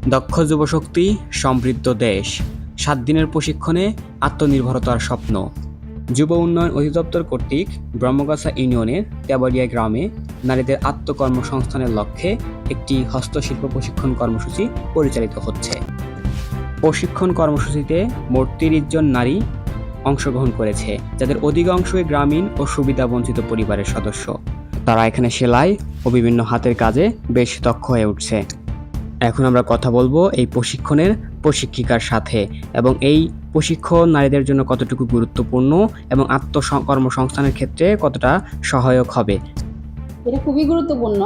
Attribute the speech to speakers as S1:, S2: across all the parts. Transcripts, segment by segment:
S1: দক্ষ যুবশক্তি, সমৃদ্ধ দেশ। ৭ দিনের প্রশিক্ষণে আত্মনির্ভরতার স্বপ্ন। যুব উন্নয়ন অধিদপ্তর কর্তৃক ব্রহ্মগাছা ইউনিয়নের তেবাড়িয়া গ্রামে নারীদের আত্মকর্মসংস্থানের লক্ষ্যে একটি হস্তশিল্প প্রশিক্ষণ কর্মসূচি পরিচালিত হচ্ছে। প্রশিক্ষণ কর্মসূচিতে মোট ৩০ জন নারী অংশগ্রহণ করেছে, যাদের অধিকাংশই গ্রামীণ ও সুবিধাবঞ্চিত পরিবারের সদস্য। তারা এখানে সেলাই ও বিভিন্ন হাতের কাজে বেশ দক্ষ হয়ে উঠছে। এখন আমরা কথা বলবো এই প্রশিক্ষণের প্রশিক্ষিকার সাথে এবং এই প্রশিক্ষণ নারীদের জন্য কতটুকু গুরুত্বপূর্ণ এবং আত্মকর্মসংস্থানের ক্ষেত্রে কতটা সহায়ক হবে।
S2: এটা খুবই গুরুত্বপূর্ণ,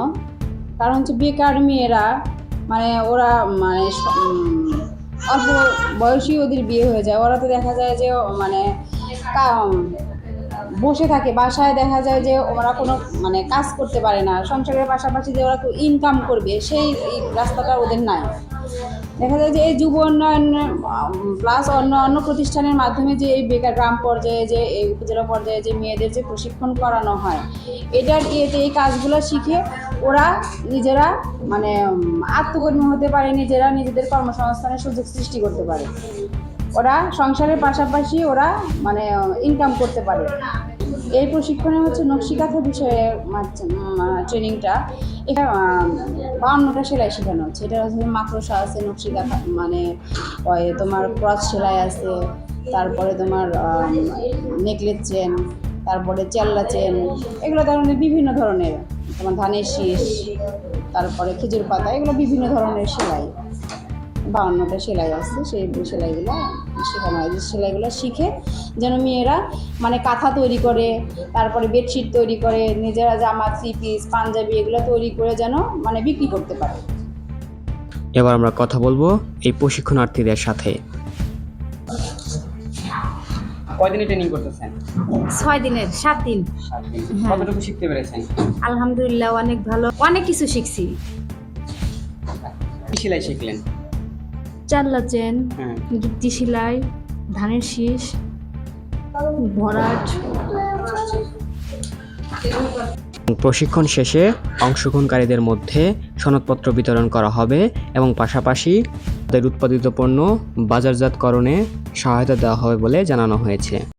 S2: কারণ হচ্ছে বেকার মেয়েরা ওরা অল্প বয়সী ওদের বিয়ে হয়ে যায়। ওরা তো দেখা যায় যে বসে থাকে বাসায়, দেখা যায় যে ওরা কোনো কাজ করতে পারে না। সংসারের পাশাপাশি যে ওরা ইনকাম করবে সেই রাস্তাটা ওদের নাই। দেখা যায় যে এই যুব উন্নয়ন প্লাস অন্য প্রতিষ্ঠানের মাধ্যমে যে এই বেকার গ্রাম পর্যায়ে যে এই উপজেলা পর্যায়ে যে মেয়েদের যে প্রশিক্ষণ করানো হয়, এটার ইয়েতে এই কাজগুলো শিখে ওরা নিজেরা আত্মকর্মী হতে পারে, নিজেরা নিজেদের কর্মসংস্থানের সুযোগ সৃষ্টি করতে পারে। ওরা সংসারের পাশাপাশি ওরা ইনকাম করতে পারে। এই প্রশিক্ষণে হচ্ছে নকশিকাঁথা বিষয়ে ট্রেনিংটা। এখানে 52টা সেলাই শেখানো হচ্ছে। এটা হচ্ছে মাকড়সা আছে, নকশিকাঁথা তোমার ক্রস সেলাই আছে, তারপরে তোমার নেকলেস চেন, তারপরে চেল্লা চেন, এগুলো ধরনের বিভিন্ন ধরনের, তোমার ধানের শীষ, তারপরে খেজুর পাতা, এগুলো বিভিন্ন ধরনের সেলাই। 52টা সেলাই আছে, সেই সেলাইগুলো শেখানো হয়। যে সেলাইগুলো শিখে যেন মেয়েরা কাঁথা তৈরি করে, তারপরে বেডশিট তৈরি করে, নিজেরা জামা, থ্রি পিস, পাঞ্জাবি এগুলো তৈরি করে যেন বিক্রি করতে পারে।
S1: এবার আমরা কথা বলবো এই প্রশিক্ষণার্থীদের সাথে। কয়দিনের ট্রেনিং করতেছেন?
S3: 6 দিনের, 7 দিন।
S1: কতটুকু শিখতে পেরেছেন?
S3: আলহামদুলিল্লাহ, অনেক ভালো, অনেক কিছু শিখছি।
S1: কি সেলাই শিখলেন?
S3: চাল্লা চেন, গিট্টি সেলাই, ধানের শীষ, ভরাট।
S1: প্রশিক্ষণ শেষে অংশগ্রহণকারীদের মধ্যে সনদপত্র বিতরণ করা হবে এবং পাশাপাশি তাদের উৎপাদিত পণ্য বাজারজাতকরণে সহায়তা দেওয়া হবে বলে জানানো হয়েছে।